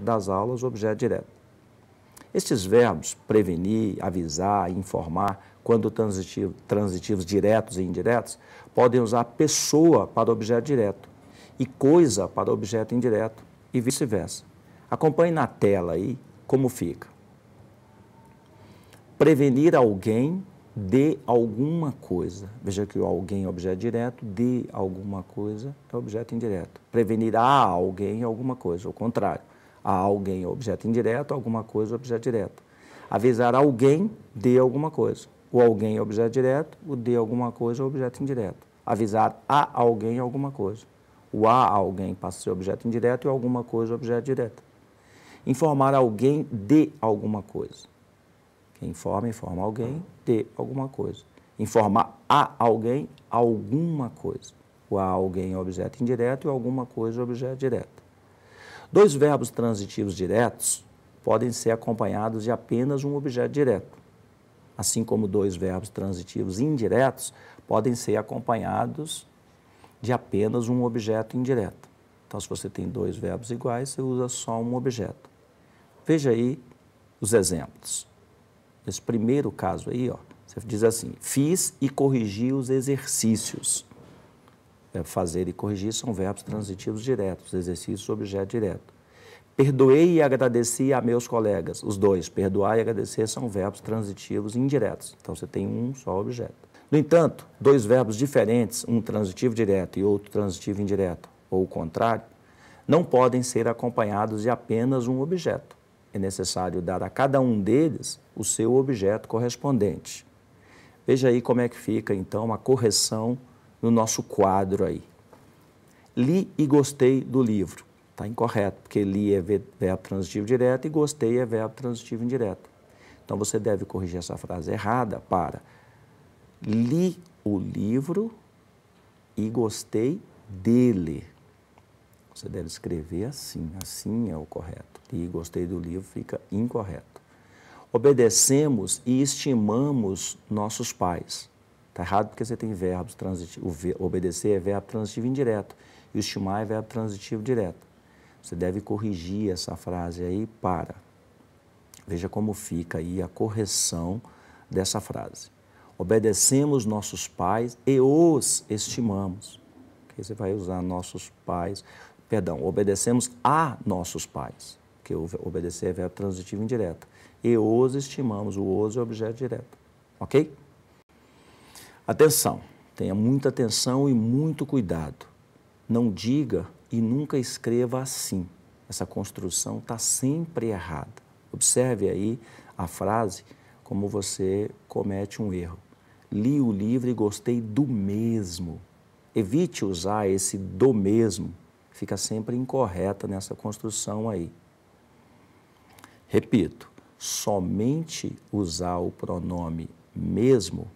das aulas, objeto direto. Estes verbos, prevenir, avisar, informar, quando transitivos diretos e indiretos, podem usar pessoa para objeto direto e coisa para objeto indireto e vice-versa. Acompanhe na tela aí como fica. Prevenir alguém de alguma coisa. Veja que o alguém é objeto direto, de alguma coisa é objeto indireto. Prevenir a alguém alguma coisa, ao contrário. A alguém é objeto indireto, alguma coisa é objeto direto. Avisar alguém de alguma coisa. O alguém é objeto direto, o de alguma coisa é objeto indireto. Avisar a alguém alguma coisa. O a alguém passa a ser objeto indireto e alguma coisa é objeto direto. Informar alguém de alguma coisa. Quem informa, informa alguém de alguma coisa. Informar a alguém alguma coisa. O a alguém é objeto indireto e alguma coisa é objeto direto. Dois verbos transitivos diretos podem ser acompanhados de apenas um objeto direto, assim como dois verbos transitivos indiretos podem ser acompanhados de apenas um objeto indireto. Então, se você tem dois verbos iguais, você usa só um objeto. Veja aí os exemplos. Esse primeiro caso aí, ó, você diz assim, fiz e corrigi os exercícios. Fazer e corrigir são verbos transitivos diretos, exercícios, objeto direto. Perdoei e agradeci a meus colegas. Os dois, perdoar e agradecer, são verbos transitivos indiretos. Então, você tem um só objeto. No entanto, dois verbos diferentes, um transitivo direto e outro transitivo indireto, ou o contrário, não podem ser acompanhados de apenas um objeto. É necessário dar a cada um deles o seu objeto correspondente. Veja aí como é que fica, então, a correção no nosso quadro aí. Li e gostei do livro. Está incorreto, porque li é verbo transitivo direto e gostei é verbo transitivo indireto. Então, você deve corrigir essa frase errada para li o livro e gostei dele. Você deve escrever assim, assim é o correto. Li e gostei do livro fica incorreto. Obedecemos e estimamos nossos pais. Está errado porque você tem verbos transitivos. Obedecer é verbo transitivo indireto e o estimar é verbo transitivo direto. Você deve corrigir essa frase aí para. Veja como fica aí a correção dessa frase. Obedecemos nossos pais e os estimamos. Porque você vai usar nossos pais. Perdão, obedecemos a nossos pais. Porque obedecer é verbo transitivo indireto. E os estimamos. O os é objeto direto. Ok? Atenção, tenha muita atenção e muito cuidado. Não diga e nunca escreva assim. Essa construção está sempre errada. Observe aí a frase como você comete um erro. Li o livro e gostei do mesmo. Evite usar esse do mesmo. Fica sempre incorreta nessa construção aí. Repito, somente usar o pronome mesmo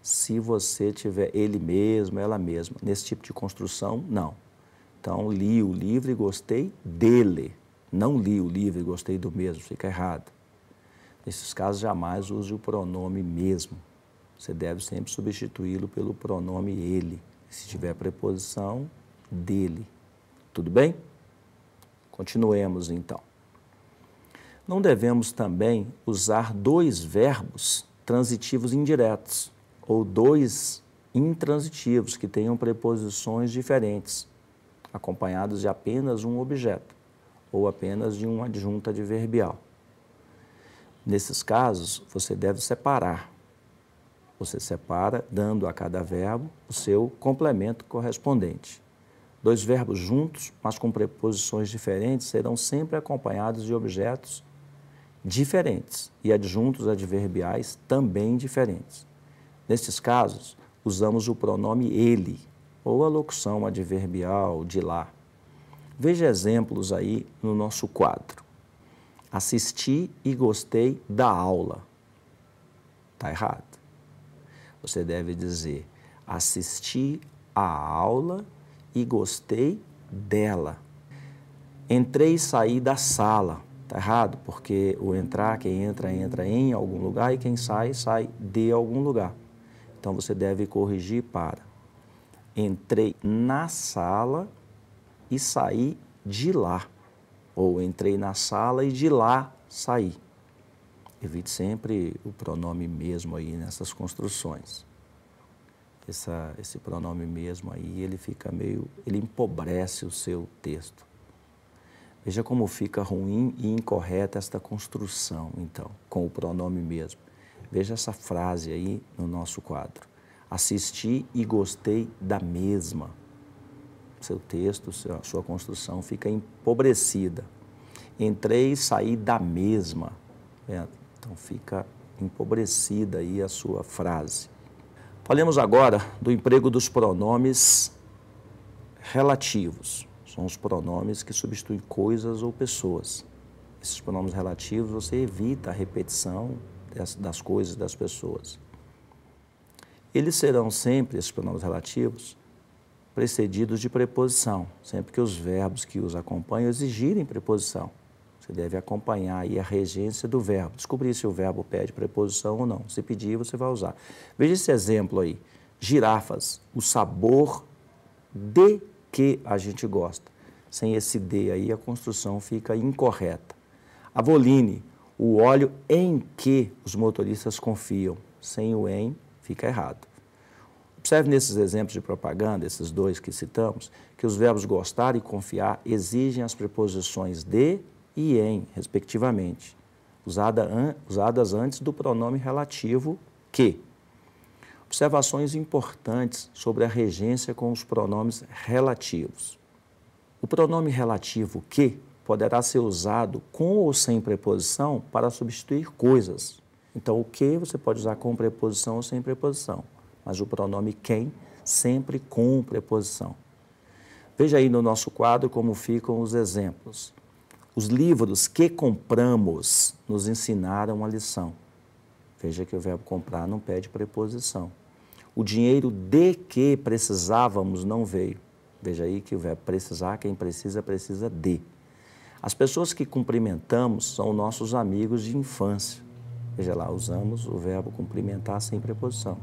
se você tiver ele mesmo, ela mesma. Nesse tipo de construção, não. Então, li o livro e gostei dele. Não li o livro e gostei do mesmo, fica errado. Nesses casos, jamais use o pronome mesmo. Você deve sempre substituí-lo pelo pronome ele. Se tiver preposição, dele. Tudo bem? Continuemos, então. Não devemos também usar dois verbos transitivos indiretos ou dois intransitivos que tenham preposições diferentes, acompanhados de apenas um objeto ou apenas de uma adjunta adverbial. Nesses casos, você deve separar. Você separa, dando a cada verbo o seu complemento correspondente. Dois verbos juntos, mas com preposições diferentes, serão sempre acompanhados de objetos diferentes e adjuntos adverbiais também diferentes. Nestes casos, usamos o pronome ele ou a locução adverbial de lá. Veja exemplos aí no nosso quadro. Assisti e gostei da aula. Está errado. Você deve dizer, assisti à aula e gostei dela. Entrei e saí da sala. Está errado, porque o entrar, quem entra, entra em algum lugar e quem sai, sai de algum lugar. Então, você deve corrigir para entrei na sala e saí de lá. ou entrei na sala e de lá saí. Evite sempre o pronome mesmo aí nessas construções. Esse pronome mesmo aí, ele empobrece o seu texto. Veja como fica ruim e incorreta esta construção, então, com o pronome mesmo. Veja essa frase aí no nosso quadro. Assisti e gostei da mesma. Seu texto, sua construção fica empobrecida. Entrei e saí da mesma. Então fica empobrecida aí a sua frase. Falemos agora do emprego dos pronomes relativos. São os pronomes que substituem coisas ou pessoas. Esses pronomes relativos você evita a repetição das coisas das pessoas. Eles serão sempre, esses pronomes relativos, precedidos de preposição, sempre que os verbos que os acompanham exigirem preposição. Você deve acompanhar aí a regência do verbo, descobrir se o verbo pede preposição ou não. Se pedir, você vai usar. Veja esse exemplo aí. Girafas, o sabor de que a gente gosta. Sem esse de aí, a construção fica incorreta. Avoline, o óleo em que os motoristas confiam. Sem o em, fica errado. Observe nesses exemplos de propaganda, esses dois que citamos, que os verbos gostar e confiar exigem as preposições de e em, respectivamente, usadas antes do pronome relativo que. Observações importantes sobre a regência com os pronomes relativos. O pronome relativo que poderá ser usado com ou sem preposição para substituir coisas. Então, o que você pode usar com preposição ou sem preposição, mas o pronome quem sempre com preposição. Veja aí no nosso quadro como ficam os exemplos. Os livros que compramos nos ensinaram uma lição. Veja que o verbo comprar não pede preposição. O dinheiro de que precisávamos não veio. Veja aí que o verbo precisar, quem precisa, precisa de. As pessoas que cumprimentamos são nossos amigos de infância. Veja lá, usamos o verbo cumprimentar sem preposição.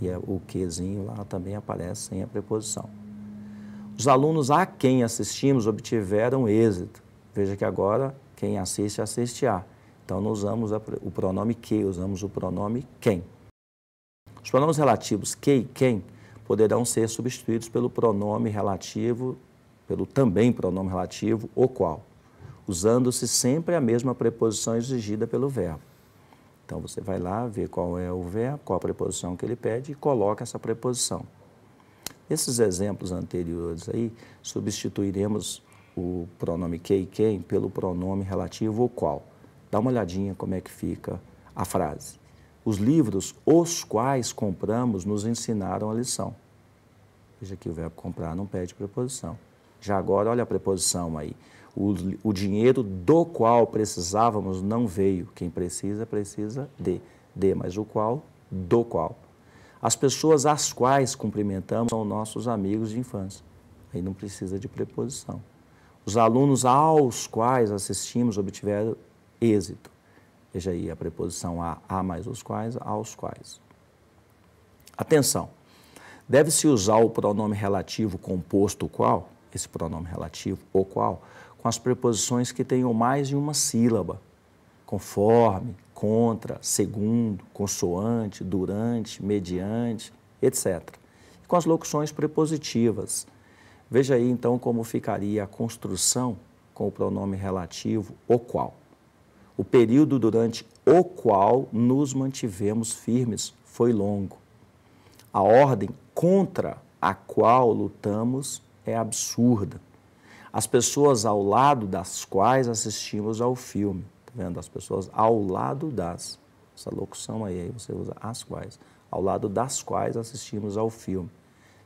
E o quezinho lá também aparece sem a preposição. Os alunos a quem assistimos obtiveram êxito. Veja que agora quem assiste, assiste-á. Então não usamos o pronome que, usamos o pronome quem. Os pronomes relativos que e quem poderão ser substituídos pelo pronome relativo, pelo também pronome relativo o qual, usando-se sempre a mesma preposição exigida pelo verbo. Então você vai lá ver qual é o verbo, qual a preposição que ele pede e coloca essa preposição. Nesses exemplos anteriores aí, substituiremos o pronome que e quem pelo pronome relativo o qual. Dá uma olhadinha como é que fica a frase. Os livros os quais compramos nos ensinaram a lição. Veja que o verbo comprar não pede preposição. Já agora, olha a preposição aí. O dinheiro do qual precisávamos não veio. Quem precisa, precisa de. De, mas o qual, do qual. As pessoas às quais cumprimentamos são nossos amigos de infância. Aí não precisa de preposição. Os alunos aos quais assistimos obtiveram êxito. Veja aí a preposição a mais os quais, aos quais. Atenção! Deve-se usar o pronome relativo composto o qual, esse pronome relativo o qual, com as preposições que tenham mais de uma sílaba, conforme, contra, segundo, consoante, durante, mediante, etc. E com as locuções prepositivas. Veja aí, então, como ficaria a construção com o pronome relativo o qual. O período durante o qual nos mantivemos firmes foi longo. A ordem contra a qual lutamos é absurda. As pessoas ao lado das quais assistimos ao filme. Está vendo? As pessoas ao lado das. Essa locução aí você usa as quais. Ao lado das quais assistimos ao filme.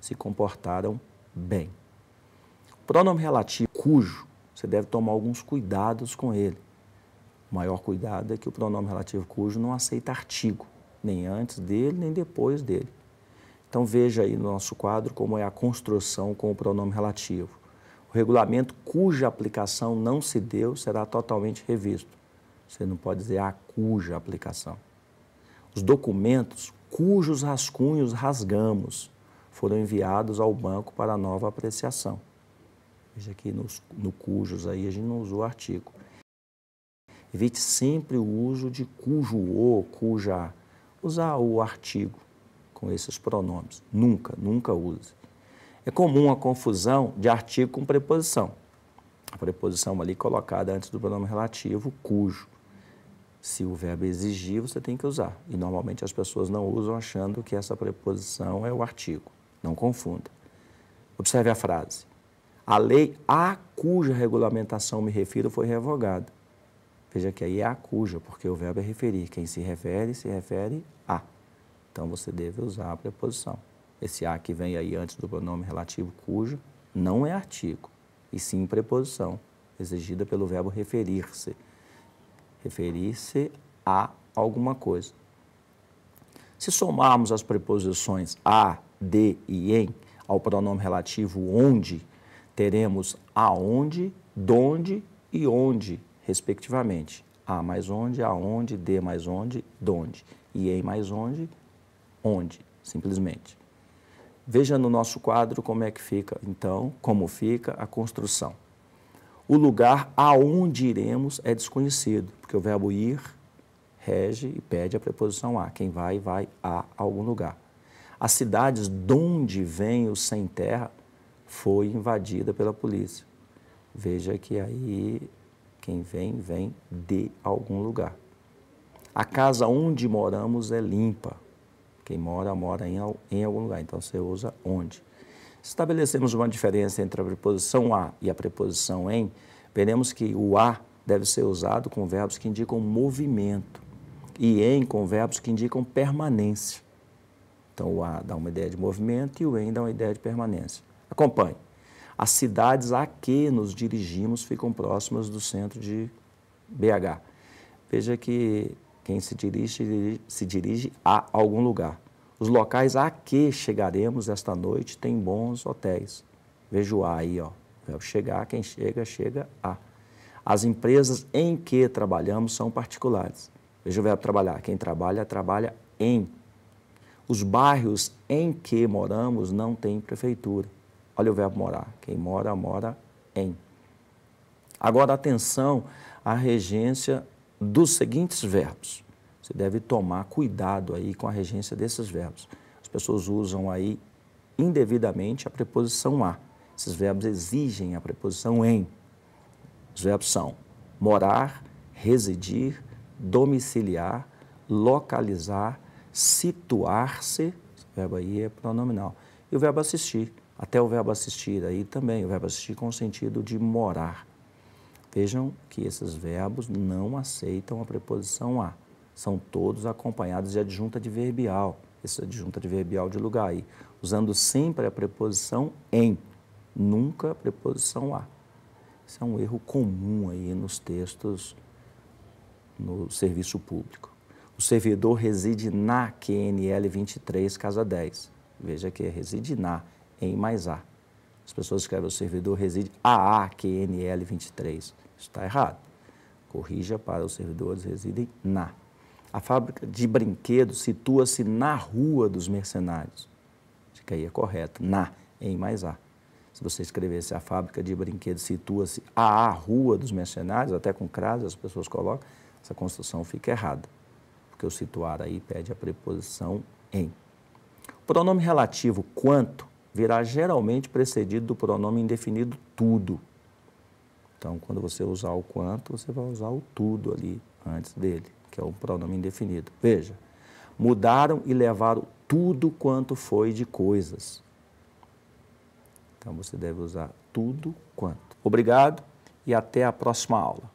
Se comportaram bem. Pronome relativo cujo, você deve tomar alguns cuidados com ele. O maior cuidado é que o pronome relativo cujo não aceita artigo, nem antes dele, nem depois dele. Então veja aí no nosso quadro como é a construção com o pronome relativo. O regulamento cuja aplicação não se deu será totalmente revisto. Você não pode dizer a cuja aplicação. Os documentos cujos rascunhos rasgamos foram enviados ao banco para nova apreciação. Veja que no cujos aí a gente não usou o artigo. Evite sempre o uso de cujo ou, cuja. Usar o artigo com esses pronomes. Nunca, nunca use. É comum a confusão de artigo com preposição. A preposição ali colocada antes do pronome relativo, cujo. Se o verbo exigir, você tem que usar. E normalmente as pessoas não usam achando que essa preposição é o artigo. Não confunda. Observe a frase. A lei a cuja regulamentação me refiro foi revogada. Veja que aí é a cuja, porque o verbo é referir. Quem se refere a. Então, você deve usar a preposição. Esse a que vem aí antes do pronome relativo cujo não é artigo, e sim preposição, exigida pelo verbo referir-se. Referir-se a alguma coisa. Se somarmos as preposições a, de e em ao pronome relativo onde, teremos aonde, donde e onde, respectivamente. A mais onde, aonde, de mais onde, donde. E em mais onde, simplesmente. Veja no nosso quadro como é que fica, então, como fica a construção. O lugar aonde iremos é desconhecido, porque o verbo ir rege e pede a preposição a. Quem vai, vai a algum lugar. As cidades donde vem o sem terra foi invadida pela polícia. Veja que aí quem vem, vem de algum lugar. A casa onde moramos é limpa. Quem mora, mora em algum lugar. Então, você usa onde. Se estabelecemos uma diferença entre a preposição a e a preposição em, veremos que o a deve ser usado com verbos que indicam movimento e em com verbos que indicam permanência. Então, o a dá uma ideia de movimento e o em dá uma ideia de permanência. Acompanhe. As cidades a que nos dirigimos ficam próximas do centro de BH. Veja que quem se dirige a algum lugar. Os locais a que chegaremos esta noite têm bons hotéis. Veja o a aí, ó. O verbo chegar, quem chega, chega a. As empresas em que trabalhamos são particulares. Veja o verbo trabalhar. Quem trabalha, trabalha em. Os bairros em que moramos não têm prefeitura. Olha o verbo morar. Quem mora, mora em. Agora, atenção à regência dos seguintes verbos. Você deve tomar cuidado aí com a regência desses verbos. As pessoas usam aí indevidamente a preposição a. Esses verbos exigem a preposição em. Os verbos são morar, residir, domiciliar, localizar, situar-se, esse verbo aí é pronominal, e o verbo assistir. Até o verbo assistir aí também, o verbo assistir com o sentido de morar. Vejam que esses verbos não aceitam a preposição a. São todos acompanhados de adjunta adverbial, essa adjunta adverbial de lugar aí, usando sempre a preposição em, nunca a preposição a. Isso é um erro comum aí nos textos no serviço público. O servidor reside na QNL 23, casa 10. Veja que reside na, em mais a. As pessoas escrevem o servidor reside a QNL 23. Isso está errado. Corrija para os servidores residem na. A fábrica de brinquedos situa-se na Rua dos Mercenários. Acho que aí é correto. Na, em mais a. Se você escrevesse a fábrica de brinquedos situa-se a Rua dos Mercenários, até com crase as pessoas colocam, essa construção fica errada. Porque o situar aí pede a preposição em. O pronome relativo quanto virá geralmente precedido do pronome indefinido tudo. Então, quando você usar o quanto, você vai usar o tudo ali antes dele, que é o pronome indefinido. Veja, mudaram e levaram tudo quanto foi de coisas. Então, você deve usar tudo quanto. Obrigado e até a próxima aula.